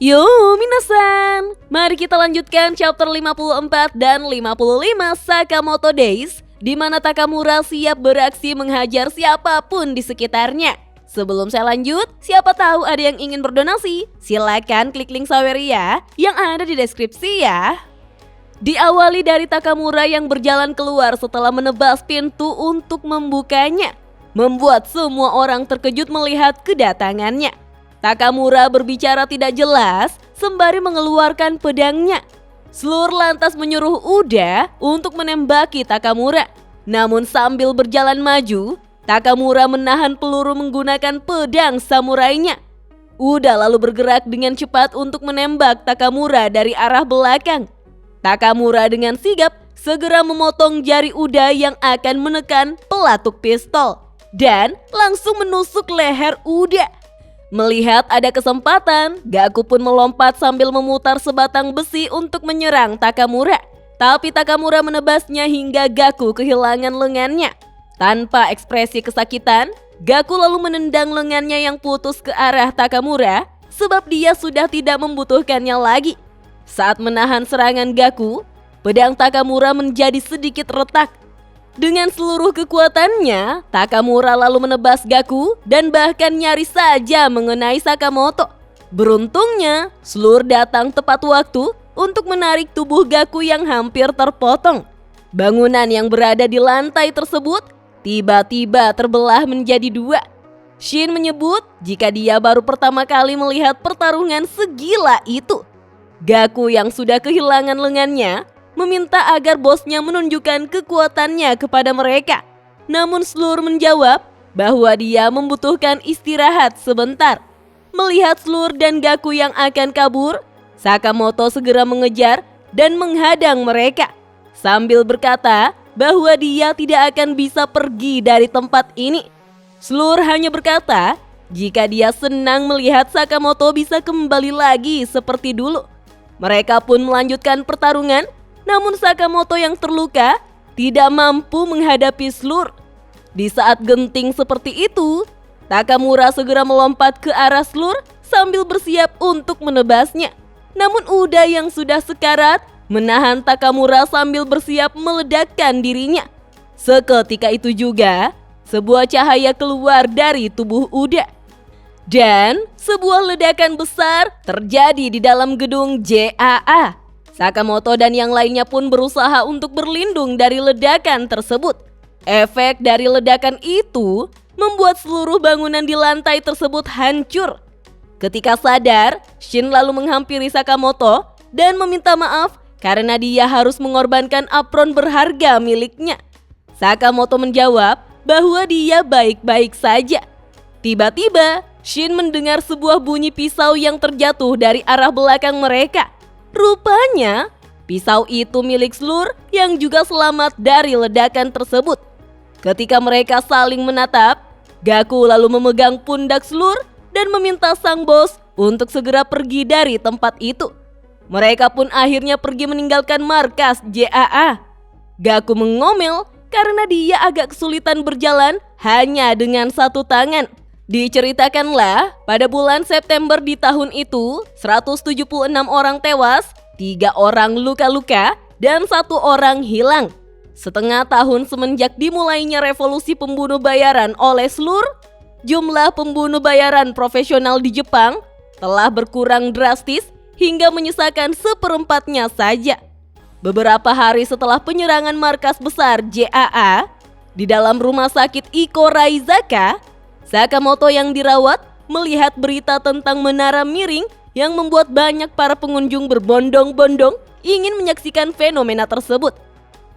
Yo minasan, mari kita lanjutkan chapter 54 dan 55 Sakamoto Days, di mana Takamura siap beraksi menghajar siapapun di sekitarnya. Sebelum saya lanjut, siapa tahu ada yang ingin berdonasi? Silakan klik link Saweria yang ada di deskripsi ya. Diawali dari Takamura yang berjalan keluar setelah menebas pintu untuk membukanya, membuat semua orang terkejut melihat kedatangannya. Takamura berbicara tidak jelas sembari mengeluarkan pedangnya. Slur lantas menyuruh Uda untuk menembaki Takamura. Namun sambil berjalan maju, Takamura menahan peluru menggunakan pedang samurainya. Uda lalu bergerak dengan cepat untuk menembak Takamura dari arah belakang. Takamura dengan sigap segera memotong jari Uda yang akan menekan pelatuk pistol dan langsung menusuk leher Uda. Melihat ada kesempatan, Gaku pun melompat sambil memutar sebatang besi untuk menyerang Takamura. Tapi Takamura menebasnya hingga Gaku kehilangan lengannya. Tanpa ekspresi kesakitan, Gaku lalu menendang lengannya yang putus ke arah Takamura sebab dia sudah tidak membutuhkannya lagi. Saat menahan serangan Gaku, pedang Takamura menjadi sedikit retak. Dengan seluruh kekuatannya, Takamura lalu menebas Gaku dan bahkan nyaris saja mengenai Sakamoto. Beruntungnya, Slur datang tepat waktu untuk menarik tubuh Gaku yang hampir terpotong. Bangunan yang berada di lantai tersebut tiba-tiba terbelah menjadi dua. Shin menyebut jika dia baru pertama kali melihat pertarungan segila itu. Gaku yang sudah kehilangan lengannya meminta agar bosnya menunjukkan kekuatannya kepada mereka. Namun Slur menjawab bahwa dia membutuhkan istirahat sebentar. Melihat Slur dan Gaku yang akan kabur, Sakamoto segera mengejar dan menghadang mereka sambil berkata bahwa dia tidak akan bisa pergi dari tempat ini. Slur hanya berkata jika dia senang melihat Sakamoto bisa kembali lagi seperti dulu. Mereka pun melanjutkan pertarungan. Namun Sakamoto yang terluka tidak mampu menghadapi Slur. Di saat genting seperti itu, Takamura segera melompat ke arah Slur sambil bersiap untuk menebasnya. Namun Uda yang sudah sekarat menahan Takamura sambil bersiap meledakkan dirinya. Seketika itu juga, sebuah cahaya keluar dari tubuh Uda. Dan sebuah ledakan besar terjadi di dalam gedung JAA. Sakamoto dan yang lainnya pun berusaha untuk berlindung dari ledakan tersebut. Efek dari ledakan itu membuat seluruh bangunan di lantai tersebut hancur. Ketika sadar, Shin lalu menghampiri Sakamoto dan meminta maaf karena dia harus mengorbankan apron berharga miliknya. Sakamoto menjawab bahwa dia baik-baik saja. Tiba-tiba, Shin mendengar sebuah bunyi pisau yang terjatuh dari arah belakang mereka. Rupanya, pisau itu milik Slur yang juga selamat dari ledakan tersebut. Ketika mereka saling menatap, Gaku lalu memegang pundak Slur dan meminta sang bos untuk segera pergi dari tempat itu. Mereka pun akhirnya pergi meninggalkan markas JAA. Gaku mengomel karena dia agak kesulitan berjalan hanya dengan satu tangan. Diceritakanlah pada bulan September di tahun itu 176 orang tewas, 3 orang luka-luka, dan 1 orang hilang. Setengah tahun semenjak dimulainya revolusi pembunuh bayaran oleh Slur, jumlah pembunuh bayaran profesional di Jepang telah berkurang drastis hingga menyisakan seperempatnya saja. Beberapa hari setelah penyerangan markas besar JAA, di dalam rumah sakit Iko Raizaka, Sakamoto yang dirawat melihat berita tentang menara miring yang membuat banyak para pengunjung berbondong-bondong ingin menyaksikan fenomena tersebut.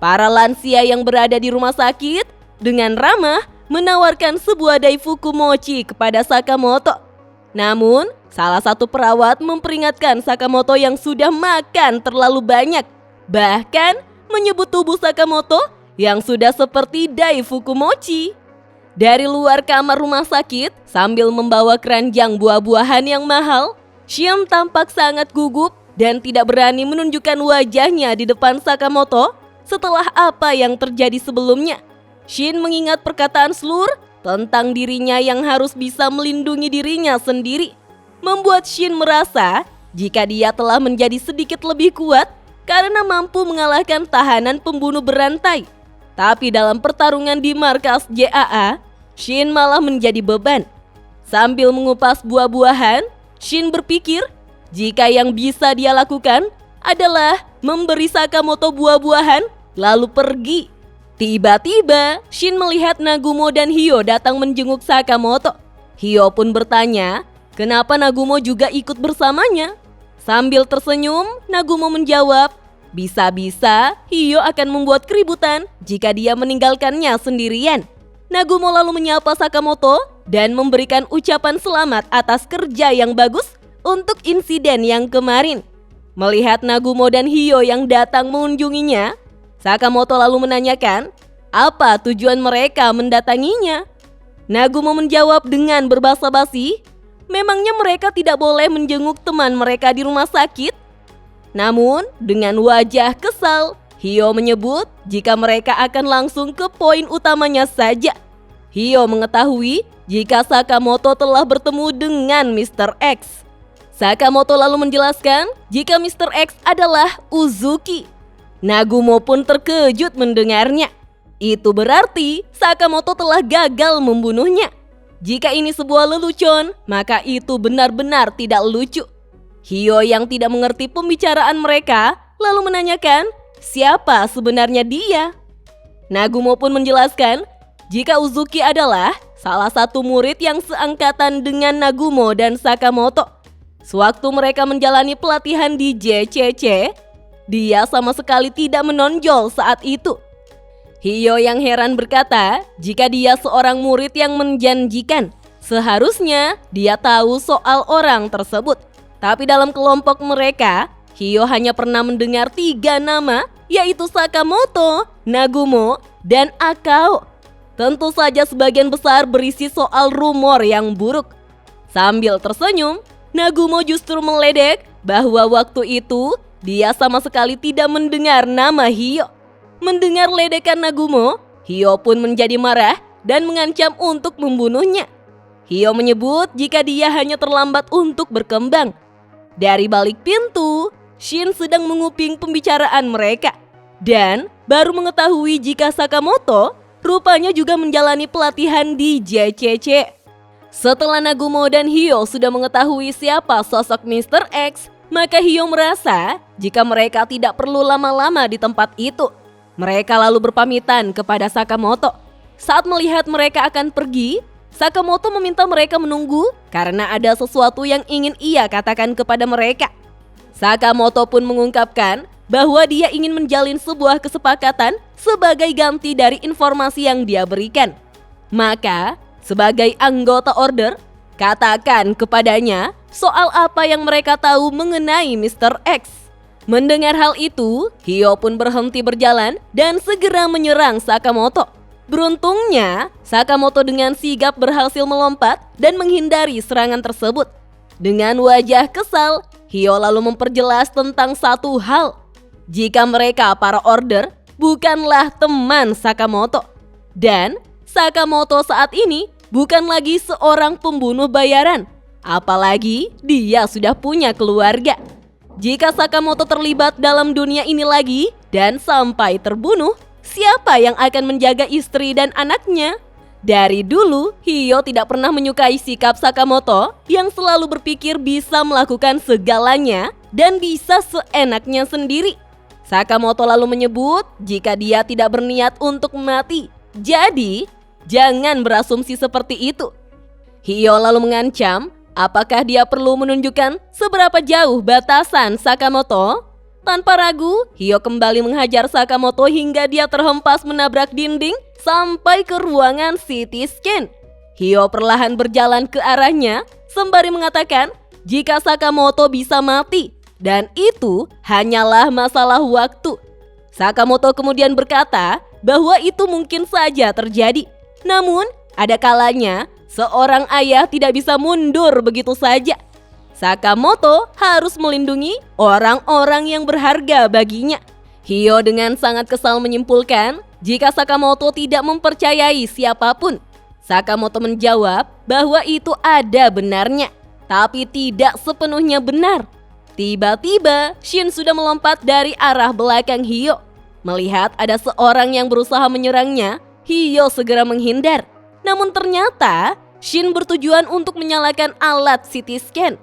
Para lansia yang berada di rumah sakit dengan ramah menawarkan sebuah daifuku mochi kepada Sakamoto. Namun, salah satu perawat memperingatkan Sakamoto yang sudah makan terlalu banyak. Bahkan menyebut tubuh Sakamoto yang sudah seperti daifuku mochi. Dari luar kamar rumah sakit, sambil membawa keranjang buah-buahan yang mahal, Shin tampak sangat gugup dan tidak berani menunjukkan wajahnya di depan Sakamoto setelah apa yang terjadi sebelumnya. Shin mengingat perkataan Slur tentang dirinya yang harus bisa melindungi dirinya sendiri, membuat Shin merasa jika dia telah menjadi sedikit lebih kuat karena mampu mengalahkan tahanan pembunuh berantai. Tapi dalam pertarungan di markas JAA, Shin malah menjadi beban. Sambil mengupas buah-buahan, Shin berpikir jika yang bisa dia lakukan adalah memberi Sakamoto buah-buahan lalu pergi. Tiba-tiba Shin melihat Nagumo dan Hyo datang menjenguk Sakamoto. Hyo pun bertanya, kenapa Nagumo juga ikut bersamanya? Sambil tersenyum, Nagumo menjawab, bisa-bisa Hyo akan membuat keributan jika dia meninggalkannya sendirian. Nagumo lalu menyapa Sakamoto dan memberikan ucapan selamat atas kerja yang bagus untuk insiden yang kemarin. Melihat Nagumo dan Hyo yang datang mengunjunginya, Sakamoto lalu menanyakan apa tujuan mereka mendatanginya. Nagumo menjawab dengan berbahasa basi, memangnya mereka tidak boleh menjenguk teman mereka di rumah sakit? Namun dengan wajah kesal, Hyo menyebut jika mereka akan langsung ke poin utamanya saja. Hyo mengetahui jika Sakamoto telah bertemu dengan Mr. X. Sakamoto lalu menjelaskan jika Mr. X adalah Uzuki. Nagumo pun terkejut mendengarnya. Itu berarti Sakamoto telah gagal membunuhnya. Jika ini sebuah lelucon, maka itu benar-benar tidak lucu. Hyo yang tidak mengerti pembicaraan mereka lalu menanyakan siapa sebenarnya dia. Nagumo pun menjelaskan jika Uzuki adalah salah satu murid yang seangkatan dengan Nagumo dan Sakamoto. Sewaktu mereka menjalani pelatihan di JCC, dia sama sekali tidak menonjol saat itu. Hyo yang heran berkata jika dia seorang murid yang menjanjikan, seharusnya dia tahu soal orang tersebut. Tapi dalam kelompok mereka, Hyo hanya pernah mendengar 3 nama, yaitu Sakamoto, Nagumo, dan Akao. Tentu saja sebagian besar berisi soal rumor yang buruk. Sambil tersenyum, Nagumo justru meledek bahwa waktu itu dia sama sekali tidak mendengar nama Hyo. Mendengar ledekan Nagumo, Hyo pun menjadi marah dan mengancam untuk membunuhnya. Hyo menyebut jika dia hanya terlambat untuk berkembang. Dari balik pintu, Shin sedang menguping pembicaraan mereka dan baru mengetahui jika Sakamoto rupanya juga menjalani pelatihan di JCC. Setelah Nagumo dan Hyo sudah mengetahui siapa sosok Mr. X, maka Hyo merasa jika mereka tidak perlu lama-lama di tempat itu. Mereka lalu berpamitan kepada Sakamoto. Saat melihat mereka akan pergi, Sakamoto meminta mereka menunggu karena ada sesuatu yang ingin ia katakan kepada mereka. Sakamoto pun mengungkapkan bahwa dia ingin menjalin sebuah kesepakatan sebagai ganti dari informasi yang dia berikan. Maka, sebagai anggota order, katakan kepadanya soal apa yang mereka tahu mengenai Mr. X. Mendengar hal itu, Hyo pun berhenti berjalan dan segera menyerang Sakamoto. Beruntungnya, Sakamoto dengan sigap berhasil melompat dan menghindari serangan tersebut. Dengan wajah kesal, Hyo lalu memperjelas tentang satu hal. Jika mereka para order bukanlah teman Sakamoto. Dan Sakamoto saat ini bukan lagi seorang pembunuh bayaran. Apalagi dia sudah punya keluarga. Jika Sakamoto terlibat dalam dunia ini lagi dan sampai terbunuh, siapa yang akan menjaga istri dan anaknya? Dari dulu, Hyo tidak pernah menyukai sikap Sakamoto yang selalu berpikir bisa melakukan segalanya dan bisa seenaknya sendiri. Sakamoto lalu menyebut jika dia tidak berniat untuk mati. Jadi, jangan berasumsi seperti itu. Hyo lalu mengancam apakah dia perlu menunjukkan seberapa jauh batasan Sakamoto? Tanpa ragu, Hyo kembali menghajar Sakamoto hingga dia terhempas menabrak dinding sampai ke ruangan CT scan. Hyo perlahan berjalan ke arahnya sembari mengatakan jika Sakamoto bisa mati dan itu hanyalah masalah waktu. Sakamoto kemudian berkata bahwa itu mungkin saja terjadi. Namun, ada kalanya seorang ayah tidak bisa mundur begitu saja. Sakamoto harus melindungi orang-orang yang berharga baginya. Hyo dengan sangat kesal menyimpulkan jika Sakamoto tidak mempercayai siapapun. Sakamoto menjawab bahwa itu ada benarnya, tapi tidak sepenuhnya benar. Tiba-tiba, Shin sudah melompat dari arah belakang Hyo. Melihat ada seorang yang berusaha menyerangnya, Hyo segera menghindar. Namun ternyata, Shin bertujuan untuk menyalakan alat CT scan.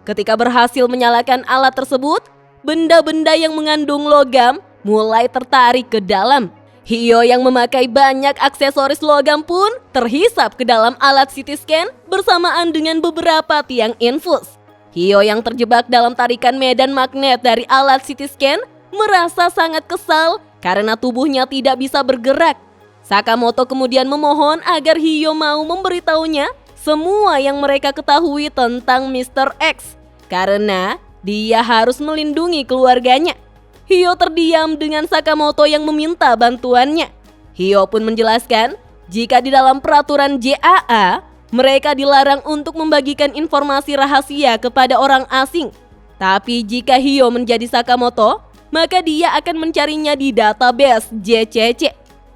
Ketika berhasil menyalakan alat tersebut, benda-benda yang mengandung logam mulai tertarik ke dalam. Hyo yang memakai banyak aksesoris logam pun terhisap ke dalam alat CT scan bersamaan dengan beberapa tiang infus. Hyo yang terjebak dalam tarikan medan magnet dari alat CT scan merasa sangat kesal karena tubuhnya tidak bisa bergerak. Sakamoto kemudian memohon agar Hyo mau memberitahunya semua yang mereka ketahui tentang Mr. X karena dia harus melindungi keluarganya. Hyo terdiam dengan Sakamoto yang meminta bantuannya. Hyo pun menjelaskan jika di dalam peraturan JAA mereka dilarang untuk membagikan informasi rahasia kepada orang asing. Tapi jika Hyo menjadi Sakamoto, maka dia akan mencarinya di database JCC.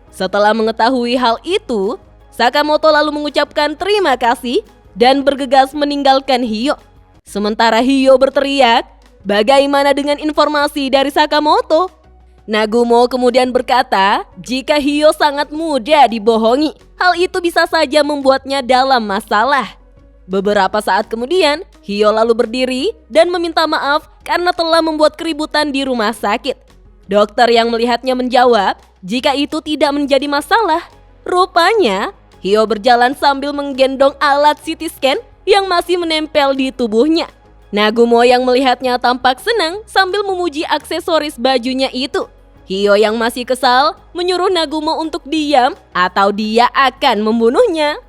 Setelah mengetahui hal itu, Sakamoto lalu mengucapkan terima kasih dan bergegas meninggalkan Hyo. Sementara Hyo berteriak, "Bagaimana dengan informasi dari Sakamoto?" Nagumo kemudian berkata, jika Hyo sangat mudah dibohongi, hal itu bisa saja membuatnya dalam masalah. Beberapa saat kemudian, Hyo lalu berdiri dan meminta maaf karena telah membuat keributan di rumah sakit. Dokter yang melihatnya menjawab, jika itu tidak menjadi masalah. Rupanya, Hyo berjalan sambil menggendong alat CT scan yang masih menempel di tubuhnya. Nagumo yang melihatnya tampak senang sambil memuji aksesoris bajunya itu. Hyo yang masih kesal menyuruh Nagumo untuk diam atau dia akan membunuhnya.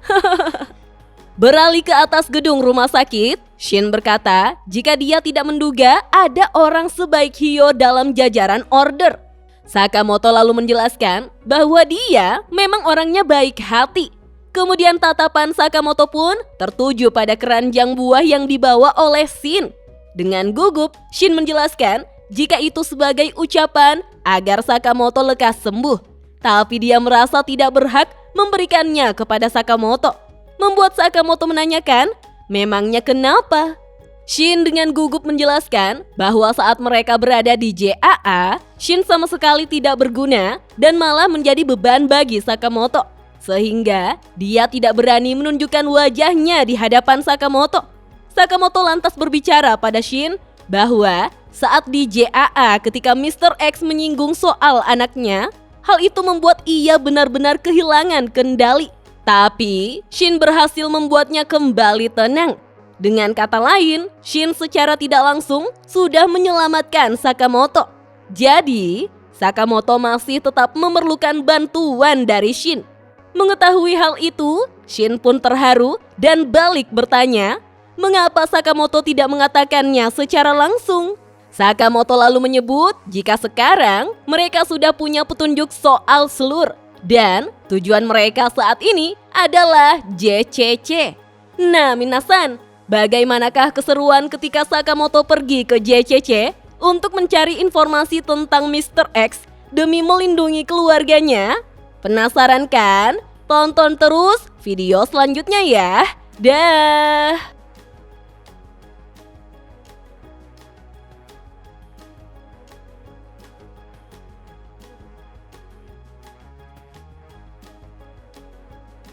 Beralih ke atas gedung rumah sakit, Shin berkata jika dia tidak menduga ada orang sebaik Hyo dalam jajaran order. Sakamoto lalu menjelaskan bahwa dia memang orangnya baik hati. Kemudian tatapan Sakamoto pun tertuju pada keranjang buah yang dibawa oleh Shin. Dengan gugup, Shin menjelaskan jika itu sebagai ucapan agar Sakamoto lekas sembuh. Tapi dia merasa tidak berhak memberikannya kepada Sakamoto. Membuat Sakamoto menanyakan, memangnya kenapa? Shin dengan gugup menjelaskan bahwa saat mereka berada di JAA, Shin sama sekali tidak berguna dan malah menjadi beban bagi Sakamoto. Sehingga dia tidak berani menunjukkan wajahnya di hadapan Sakamoto. Sakamoto lantas berbicara pada Shin bahwa saat di JAA ketika Mr. X menyinggung soal anaknya, hal itu membuat ia benar-benar kehilangan kendali. Tapi Shin berhasil membuatnya kembali tenang. Dengan kata lain, Shin secara tidak langsung sudah menyelamatkan Sakamoto. Jadi, Sakamoto masih tetap memerlukan bantuan dari Shin. Mengetahui hal itu, Shin pun terharu dan balik bertanya, mengapa Sakamoto tidak mengatakannya secara langsung? Sakamoto lalu menyebut jika sekarang mereka sudah punya petunjuk soal selur dan tujuan mereka saat ini adalah JCC. Nah, minasan, bagaimanakah keseruan ketika Sakamoto pergi ke JCC untuk mencari informasi tentang Mr. X demi melindungi keluarganya? Penasaran kan? Tonton terus video selanjutnya ya. Dah.